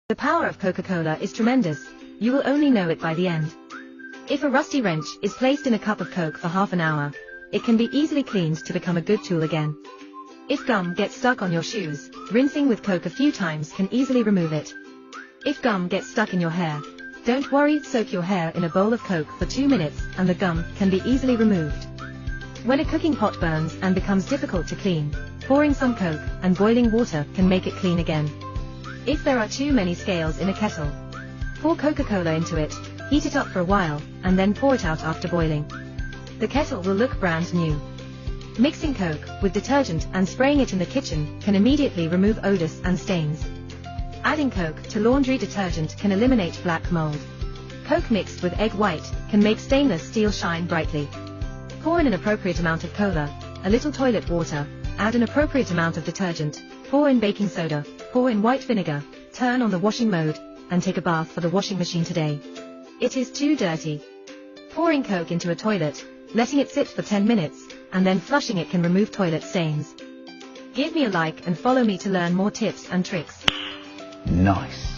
The power of Coca-Cola is tremendous, you will only know it by the end. If a rusty wrench is placed in a cup of Coke for half an hour, it can be easily cleaned to become a good tool again. If gum gets stuck on your shoes, rinsing with Coke a few times can easily remove it. If gum gets stuck in your hair, don't worry, soak your hair in a bowl of Coke for 2 minutes and the gum can be easily removed. When a cooking pot burns and becomes difficult to clean, pouring some Coke and boiling water can make it clean again. If there are too many scales in a kettle, pour Coca-Cola into it, heat it up for a while, and then pour it out after boiling. The kettle will look brand new. Mixing Coke with detergent and spraying it in the kitchen can immediately remove odors and stains. Adding Coke to laundry detergent can eliminate black mold. Coke mixed with egg white can make stainless steel shine brightly. Pour in an appropriate amount of cola, a little toilet water, add an appropriate amount of detergent, pour in baking soda, pour in white vinegar, turn on the washing mode, and take a bath for the washing machine today. It is too dirty. Pouring Coke into a toilet, letting it sit for 10 minutes, and then flushing it can remove toilet stains. Give me a like and follow me to learn more tips and tricks. Nice.